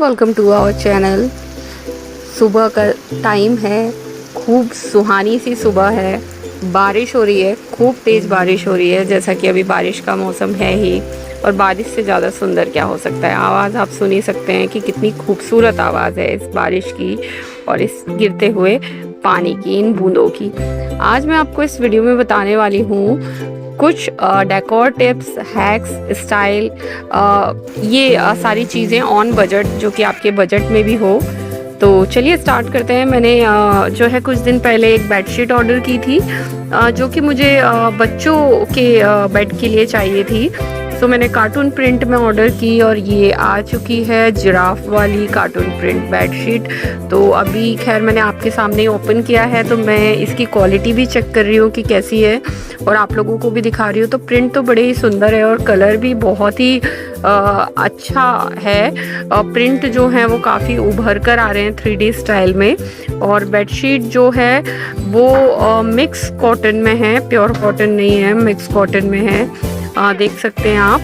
Welcome to our channel. सुबह का time है, खूब सुहानी सी सुबह है, बारिश हो रही है, खूब तेज़ बारिश हो रही है। जैसा कि अभी बारिश का मौसम है ही, और बारिश से ज़्यादा सुंदर क्या हो सकता है। आवाज़ आप सुन ही सकते हैं कि कितनी खूबसूरत आवाज़ है इस बारिश की और इस गिरते हुए पानी की, इन बूंदों की। आज मैं आपको इस वीडियो में बताने वाली हूँ कुछ डेकोर टिप्स, हैक्स, स्टाइल, ये सारी चीज़ें ऑन बजट, जो कि आपके बजट में भी हो। तो चलिए स्टार्ट करते हैं। मैंने जो है कुछ दिन पहले एक बेडशीट ऑर्डर की थी, जो कि मुझे बच्चों के बेड के लिए चाहिए थी। तो मैंने कार्टून प्रिंट में ऑर्डर की और ये आ चुकी है जिराफ वाली कार्टून प्रिंट बेडशीट। तो अभी खैर मैंने आपके सामने ओपन किया है, तो मैं इसकी क्वालिटी भी चेक कर रही हूँ कि कैसी है और आप लोगों को भी दिखा रही हूँ। तो प्रिंट तो बड़े ही सुंदर है और कलर भी बहुत ही अच्छा है। प्रिंट जो है वो काफ़ी उभर कर आ रहे हैं 3D स्टाइल में। और बेडशीट जो है वो मिक्स कॉटन में है, प्योर कॉटन नहीं है, मिक्स कॉटन में है, देख सकते हैं आप।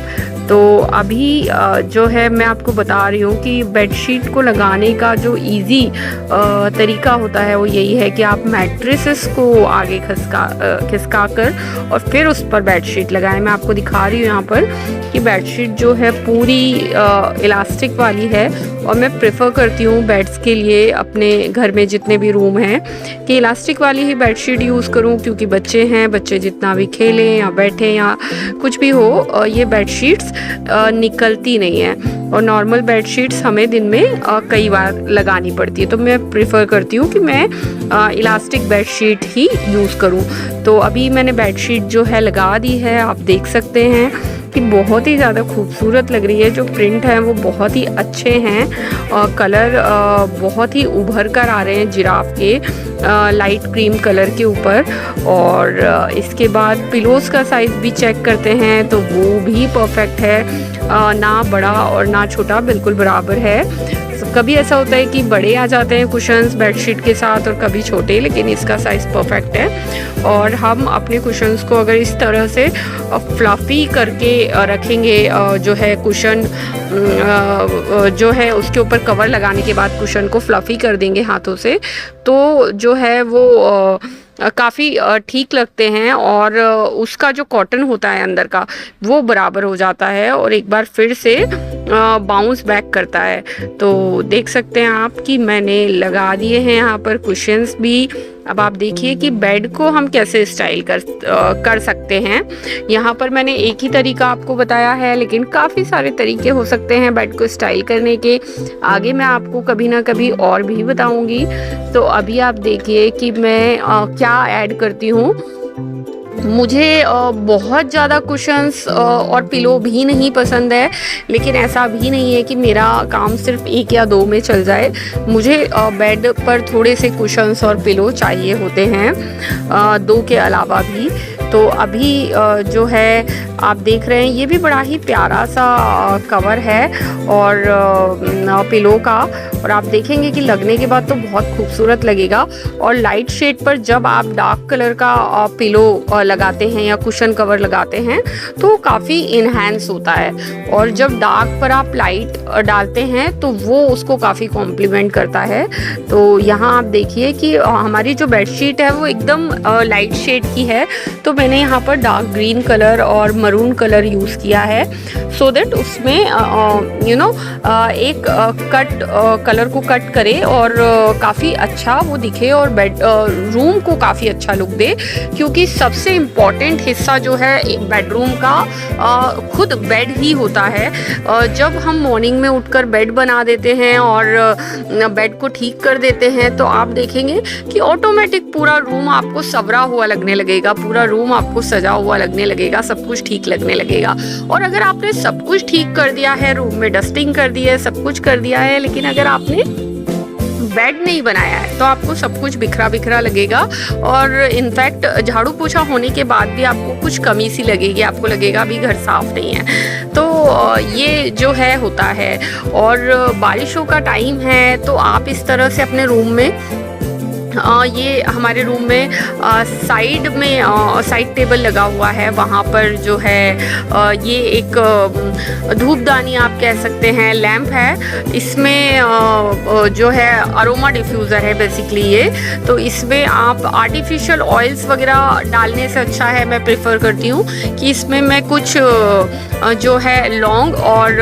तो अभी जो है मैं आपको बता रही हूँ कि बेडशीट को लगाने का जो इजी तरीका होता है वो यही है कि आप मैट्रेसेस को आगे खिसका कर और फिर उस पर बेडशीट लगाएं। मैं आपको दिखा रही हूँ यहाँ पर कि बेडशीट जो है पूरी इलास्टिक वाली है, और मैं प्रेफर करती हूँ बेड्स के लिए अपने घर में जितने भी रूम हैं कि इलास्टिक वाली ही बेडशीट यूज़ करूँ, क्योंकि बच्चे हैं, बच्चे जितना भी खेलें या बैठें या कुछ भी हो, ये बेडशीट्स निकलती नहीं है। और नॉर्मल बेडशीट्स हमें दिन में कई बार लगानी पड़ती है, तो मैं प्रेफर करती हूँ कि मैं इलास्टिक बेडशीट ही यूज़ करूँ। तो अभी मैंने बेडशीट जो है लगा दी है, आप देख सकते हैं कि बहुत ही ज़्यादा खूबसूरत लग रही है। जो प्रिंट है वो बहुत ही अच्छे हैं, कलर बहुत ही उभर कर आ रहे हैं जिराफ के लाइट क्रीम कलर के ऊपर। और इसके बाद पिलोज़ का साइज़ भी चेक करते हैं तो वो भी परफेक्ट है, ना बड़ा और ना छोटा, बिल्कुल बराबर है। कभी ऐसा होता है कि बड़े आ जाते हैं कुशन्स बेडशीट के साथ और कभी छोटे, लेकिन इसका साइज़ परफेक्ट है। और हम अपने कुशन्स को अगर इस तरह से फ्लफ़ी करके रखेंगे, जो है कुशन जो है उसके ऊपर कवर लगाने के बाद कुशन को फ्लफ़ी कर देंगे हाथों से, तो जो है वो काफ़ी ठीक लगते हैं। और उसका जो कॉटन होता है अंदर का वो बराबर हो जाता है और एक बार फिर से बाउंस बैक करता है। तो देख सकते हैं आप कि मैंने लगा दिए हैं यहाँ पर कुशन्स भी। अब आप देखिए कि बेड को हम कैसे स्टाइल कर सकते हैं। यहाँ पर मैंने एक ही तरीका आपको बताया है, लेकिन काफ़ी सारे तरीके हो सकते हैं बेड को स्टाइल करने के। आगे मैं आपको कभी ना कभी और भी बताऊँगी। तो अभी आप देखिए कि मैं क्या ऐड करती हूँ। मुझे बहुत ज़्यादा कुशन्स और पिलो भी नहीं पसंद है, लेकिन ऐसा भी नहीं है कि मेरा काम सिर्फ 1 या 2 में चल जाए। मुझे बेड पर थोड़े से कुशन्स और पिलो चाहिए होते हैं, 2 के अलावा भी। तो अभी जो है आप देख रहे हैं ये भी बड़ा ही प्यारा सा कवर है और पिलो का, और आप देखेंगे कि लगने के बाद तो बहुत खूबसूरत लगेगा। और लाइट शेड पर जब आप डार्क कलर का पिलो लगाते हैं या कुशन कवर लगाते हैं तो काफ़ी इन्हेंस होता है, और जब डार्क पर आप लाइट डालते हैं तो वो उसको काफ़ी कॉम्प्लीमेंट करता है। तो यहाँ आप देखिए कि हमारी जो बेडशीट है वो एकदम लाइट शेड की है, तो मैंने यहाँ पर डार्क ग्रीन कलर और मरून कलर यूज़ किया है, सो दैट उसमें एक कट कलर को कट करे और काफ़ी अच्छा वो दिखे और बेड रूम को काफ़ी अच्छा लुक दे। क्योंकि सबसे इम्पॉर्टेंट हिस्सा जो है बेडरूम का खुद बेड ही होता है। जब हम मॉर्निंग में उठकर बेड बना देते हैं और बेड को ठीक कर देते हैं, तो आप देखेंगे कि ऑटोमेटिक पूरा रूम आपको संवरा हुआ लगने लगेगा, पूरा रूम आपको सजा हुआ लगने लगेगा, सब कुछ ठीक लगने लगेगा। और अगर आपने सब कुछ ठीक कर दिया है, रूम में डस्टिंग कर दी है, सब कुछ कर दिया है, लेकिन अगर आपने बेड नहीं बनाया है तो आपको सब कुछ बिखरा बिखरा लगेगा। और इनफैक्ट झाड़ू पोछा होने के बाद भी आपको कुछ कमी सी लगेगी, आपको लगेगा अभी घर साफ नहीं है। तो ये जो है होता है। और बारिशों का टाइम है, तो आप इस तरह से अपने रूम में ये हमारे रूम में साइड में साइड टेबल लगा हुआ है, वहाँ पर जो है ये एक धूपदानी आप कह सकते हैं, लैंप है। इसमें जो है अरोमा डिफ्यूज़र है बेसिकली ये। तो इसमें आप आर्टिफिशियल ऑयल्स वगैरह डालने से अच्छा है, मैं प्रेफर करती हूँ कि इसमें मैं कुछ जो है लौंग और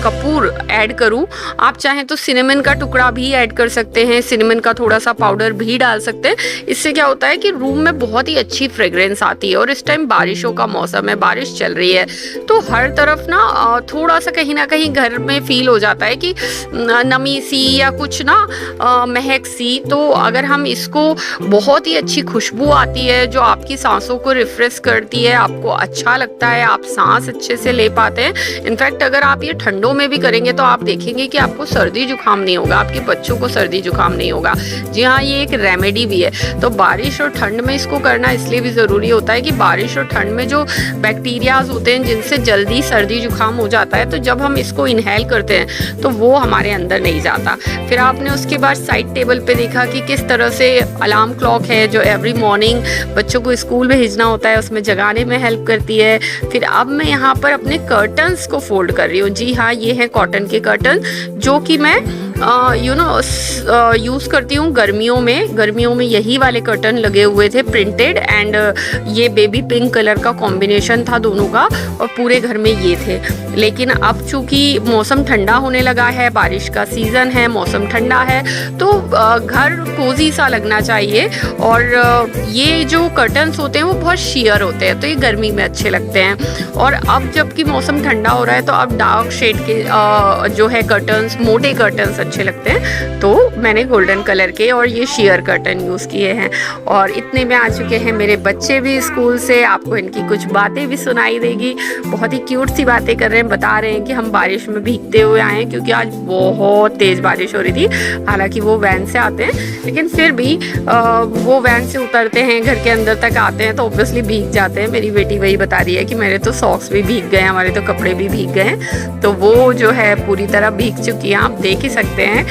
कपूर ऐड करूँ। आप चाहें तो सिनेमन का टुकड़ा भी ऐड कर सकते हैं, सिनेमन का थोड़ा सा पाउडर भी डाल सकते हैं। इससे क्या होता है कि रूम में बहुत ही अच्छी फ्रेग्रेंस आती है। और इस टाइम बारिशों का मौसम है, बारिश चल रही है, तो हर तरफ ना थोड़ा सा कहीं ना कहीं घर में फील हो जाता है कि नमी सी या कुछ ना महक सी। तो अगर हम इसको, बहुत ही अच्छी खुशबू आती है जो आपकी सांसों को रिफ्रेश करती है, आपको अच्छा लगता है, आप सांस अच्छे से ले पाते हैं। इनफैक्ट अगर आप ये ठंडों में भी करेंगे तो आप देखेंगे कि आपको सर्दी जुकाम नहीं होगा, आपके बच्चों को सर्दी जुकाम नहीं होगा। जी हाँ, ये एक रेमेडी भी है। तो बारिश और ठंड में इसको करना इसलिए भी ज़रूरी होता है कि बारिश और ठंड में जो बैक्टीरियाज होते हैं जिनसे जल्दी सर्दी जुकाम हो जाता है, तो जब हम इसको इनहेल करते हैं तो वो हमारे अंदर नहीं जाता। फिर आपने उसके बाद साइड टेबल पे देखा कि किस तरह से अलार्म क्लॉक है जो एवरी मॉर्निंग बच्चों को स्कूल भेजना होता है, उसमें जगाने में हेल्प करती है। फिर अब मैं यहाँ पर अपने कर्टन्स को फोल्ड कर रही हूँ। जी हाँ, ये है कॉटन के कर्टन जो कि मैं यूज़ करती हूँ गर्मियों में यही वाले कर्टन लगे हुए थे प्रिंटेड, एंड ये बेबी पिंक कलर का कॉम्बिनेशन था दोनों का, और पूरे घर में ये थे। लेकिन अब चूँकि मौसम ठंडा होने लगा है, बारिश का सीज़न है, मौसम ठंडा है, तो घर कोजी सा लगना चाहिए। और ये जो कर्टन्स होते हैं वो बहुत शेयर होते हैं, तो ये गर्मी में अच्छे लगते हैं। और अब जबकि मौसम ठंडा हो रहा है तो अब डार्क शेड के जो है कर्टन्स, मोटे कर्टन्स अच्छे लगते हैं, तो मैंने गोल्डन कलर के और ये शेयर कर्टन यूज़ किए हैं। और इतने में आ चुके हैं मेरे बच्चे भी स्कूल से। आपको इनकी कुछ बातें भी सुनाई देगी, बहुत ही क्यूट सी बातें कर रहे हैं, बता रहे हैं कि हम बारिश में भीगते हुए आए हैं क्योंकि आज बहुत तेज़ बारिश हो रही थी। हालांकि वो वैन से आते हैं, लेकिन फिर भी वो वैन से उतरते हैं, घर के अंदर तक आते हैं तो ऑब्वियसली भीग जाते हैं। मेरी बेटी वही बता रही है कि मेरे तो सॉक्स भी भीग गए, हमारे तो कपड़े भी भीग गए हैं। तो वो जो है पूरी तरह भीग चुकी है। आप देख ही सकते हैं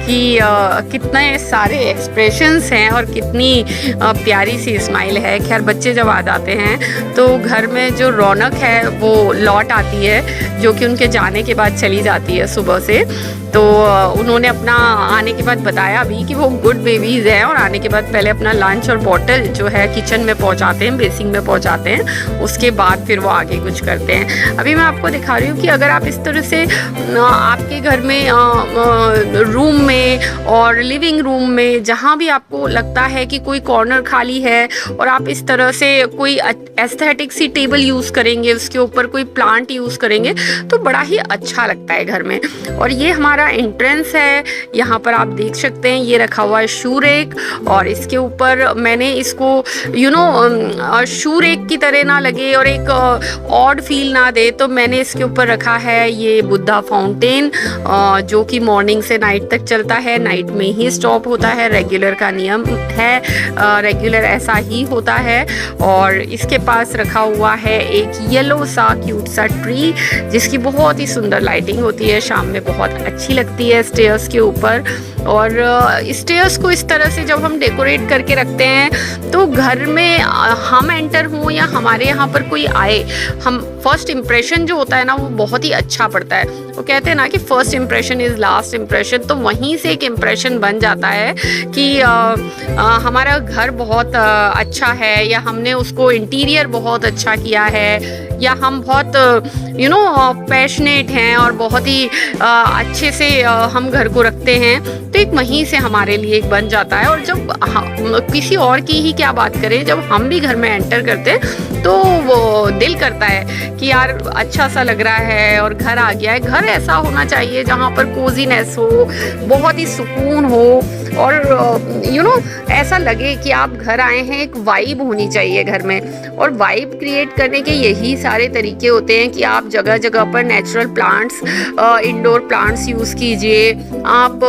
कि कितने सारे एक्सप्रेशंस हैं और कितनी प्यारी सी स्माइल है। खैर, बच्चे जब आ जाते हैं तो घर में जो रौनक है वो लौट आती है, जो कि उनके जाने के बाद चली जाती है सुबह से। तो उन्होंने अपना आने के बाद बताया भी कि वो गुड बेबीज़ हैं, और आने के बाद पहले अपना लंच और बॉटल जो है किचन में पहुंचाते हैं, बेसिंग में पहुंचाते हैं, उसके बाद फिर वो आगे कुछ करते हैं। अभी मैं आपको दिखा रही हूँ कि अगर आप इस तरह से आपके घर में रूम में और लिविंग रूम में जहाँ भी आपको लगता है कि कोई कॉर्नर खाली है और आप इस तरह से कोई एस्थेटिक सी टेबल यूज़ करेंगे, उसके ऊपर कोई प्लांट यूज़ करेंगे तो बड़ा ही अच्छा लगता है घर में। और ये हमारा एंट्रेंस है, यहाँ पर आप देख सकते हैं ये रखा हुआ है शू रेक, और इसके ऊपर मैंने इसको शू रेक की तरह ना लगे और एक ऑड फील ना दे, तो मैंने इसके ऊपर रखा है ये बुद्धा फाउंटेन, जो कि मॉर्निंग से नाइट तक चलता है, नाइट में ही स्टॉप होता है, रेगुलर का नियम है, रेगुलर ऐसा ही होता है। और इसके पास रखा हुआ है एक येलो सा क्यूट सा ट्री जिसकी बहुत ही सुंदर लाइटिंग होती है, शाम में बहुत अच्छी लगती है स्टेयर्स के ऊपर। और स्टेयर्स को इस तरह से जब हम डेकोरेट करके रखते हैं तो घर में हम एंटर हों या हमारे यहाँ पर कोई आए, हम फर्स्ट इम्प्रेशन जो होता है ना वो बहुत ही अच्छा पड़ता है। वो कहते हैं ना कि first impression is last impression, तो वहीं से एक इम्प्रेशन बन जाता है कि हमारा घर बहुत अच्छा है, या हमने उसको इंटीरियर बहुत अच्छा किया है, या हम बहुत पैशनेट हैं और बहुत ही अच्छे से हम घर को रखते हैं, तो एक वहीं से हमारे लिए एक बन जाता है। और जब किसी और की ही क्या बात करें, जब हम भी घर में एंटर करते हैं तो वो दिल करता है कि यार अच्छा सा लग रहा है और घर आ गया है। घर ऐसा होना चाहिए जहाँ पर कोजीनेस हो, बहुत ही सुकून हो, और ऐसा लगे कि आप घर आए हैं, एक वाइब होनी चाहिए घर में। और वाइब क्रिएट करने के यही सारे तरीके होते हैं कि आप जगह जगह पर natural plants, indoor plants use कीजिए, आप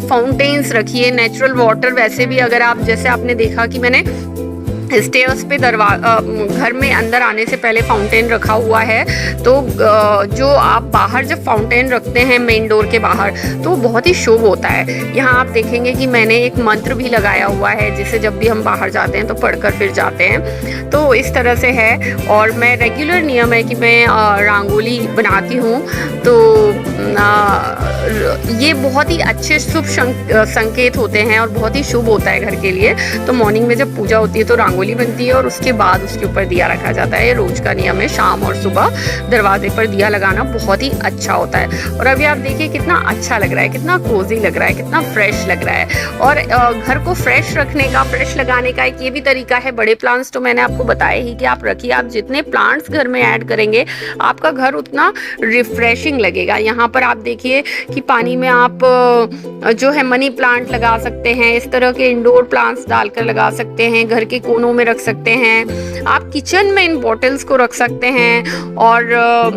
फाउंटेन्स रखिए, नेचुरल वाटर। वैसे भी अगर आप, जैसे आपने देखा कि मैंने स्टेयर्स पे घर में अंदर आने से पहले फाउंटेन रखा हुआ है। तो जो आप बाहर जब फाउंटेन रखते हैं मेन डोर के बाहर, तो बहुत ही शुभ होता है। यहाँ आप देखेंगे कि मैंने एक मंत्र भी लगाया हुआ है, जिसे जब भी हम बाहर जाते हैं तो पढ़कर फिर जाते हैं। तो इस तरह से है। और मैं रेगुलर नियम है कि मैं रंगोली बनाती हूँ। तो ये बहुत ही अच्छे शुभ संकेत होते हैं और बहुत ही शुभ होता है घर के लिए। तो मॉर्निंग में जब पूजा होती है तो रंगोली बनती है और उसके बाद उसके ऊपर दिया रखा जाता है। ये रोज का नियम है, शाम और सुबह दरवाजे पर दिया लगाना बहुत ही अच्छा होता है। और अभी आप देखिए कितना अच्छा लग रहा है, कितना कोजी लग रहा है, कितना फ्रेश लग रहा है। और घर को फ्रेश रखने का, फ्रेश लगाने का एक ये भी तरीका है। बड़े प्लांट्स तो मैंने आपको बताया ही कि आप रखिए। आप जितने प्लांट्स घर में ऐड करेंगे आपका घर उतना रिफ्रेशिंग लगेगा। यहाँ पर आप देखिए कि पानी में आप जो है मनी प्लांट लगा सकते हैं, इस तरह के इंडोर प्लांट्स डालकर लगा सकते हैं, घर के कोनों में रख सकते हैं। आप किचन में इन बॉटल्स को रख सकते हैं और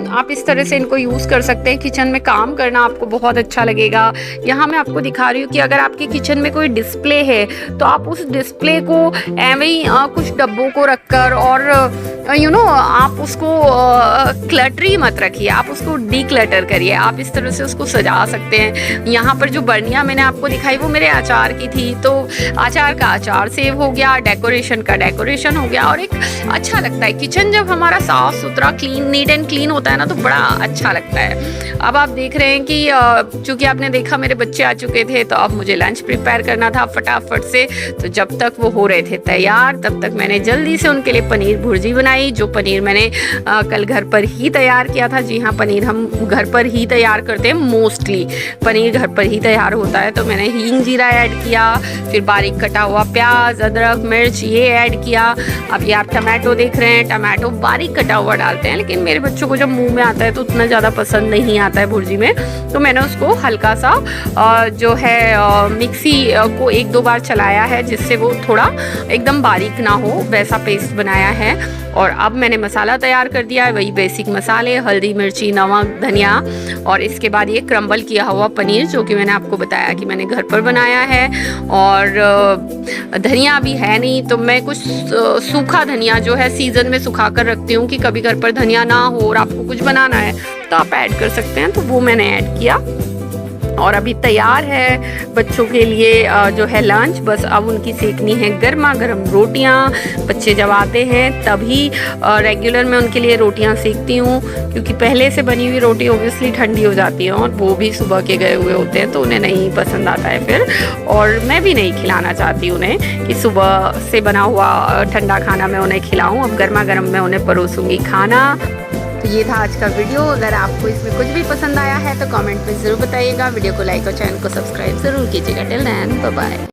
आप इस तरह से इनको यूज़ कर सकते हैं। किचन में काम करना आपको बहुत अच्छा लगेगा। यहाँ मैं आपको दिखा रही हूँ कि अगर आपके किचन में कोई डिस्प्ले है तो आप उस डिस्प्ले को एवं ही कुछ डब्बों को रखकर और आप उसको क्लटरी मत रखिए, आप उसको डीक्लटर करिए। आप इस तरह से उसको सजा सकते हैं। यहाँ पर जो बर्नियाँ मैंने आपको दिखाई वो मेरे अचार की थी, तो अचार का अचार सेव हो गया, डेकोरेशन का डेकोरेशन हो गया और एक अच्छा लगता है। किचन जब हमारा साफ सुथरा क्लीन, नीट एंड क्लीन होता है ना तो बड़ा अच्छा लगता है। अब आप देख रहे हैं कि चूँकि आपने देखा मेरे बच्चे आ चुके थे तो अब मुझे लंच प्रिपेयर करना था फटाफट से। तो जब तक वो हो रहे थे तैयार तब तक मैंने जल्दी से उनके लिए पनीर भुर्जी बनाई, जो पनीर मैंने कल घर पर ही तैयार किया था। जी हाँ, पनीर हम घर पर ही तैयार करते हैं, मोस्टली पनीर घर पर ही तैयार होता है। तो मैंने हींग जीरा ऐड किया, फिर बारीक कटा हुआ प्याज, अदरक, मिर्च ये ऐड किया। अब ये आप टमाटो देख रहे हैं, टमाटो बारीक कटा हुआ डालते हैं, लेकिन मेरे बच्चों को जब मुंह में आता है तो उतना ज़्यादा पसंद नहीं आता है भुर्जी में। तो मैंने उसको हल्का सा जो है मिक्सी को 1-2 बार चलाया है, जिससे वो थोड़ा एकदम बारीक ना हो, वैसा पेस्ट बनाया है। और अब मैंने मसाला तैयार कर दिया है, वही बेसिक मसाले, हल्दी, मिर्ची, नमक, धनिया और इसके बाद ये क्रम्बल किया हुआ पनीर, जो कि मैंने आपको बताया कि मैंने घर पर बनाया है। और धनिया भी है नहीं तो मैं कुछ सूखा धनिया जो है सीज़न में सुखा कर रखती हूँ कि कभी घर पर धनिया ना हो और आपको कुछ बनाना है तो आप ऐड कर सकते हैं। तो वो मैंने ऐड किया और अभी तैयार है बच्चों के लिए जो है लंच। बस अब उनकी सेकनी है गर्मा गर्म रोटियां। बच्चे जब आते हैं तभी रेगुलर मैं उनके लिए रोटियां सेकती हूँ, क्योंकि पहले से बनी हुई रोटी ओब्वियसली ठंडी हो जाती है और वो भी सुबह के गए हुए होते हैं तो उन्हें नहीं पसंद आता है फिर। और मैं भी नहीं खिलाना चाहती उन्हें कि सुबह से बना हुआ ठंडा खाना मैं उन्हें खिलाऊँ। अब गर्मा गर्म मैं उन्हें परोसूँगी खाना। तो ये था आज का वीडियो। अगर आपको इसमें कुछ भी पसंद आया है तो कमेंट में ज़रूर बताइएगा। वीडियो को लाइक और चैनल को सब्सक्राइब ज़रूर कीजिएगा। Till then bye bye.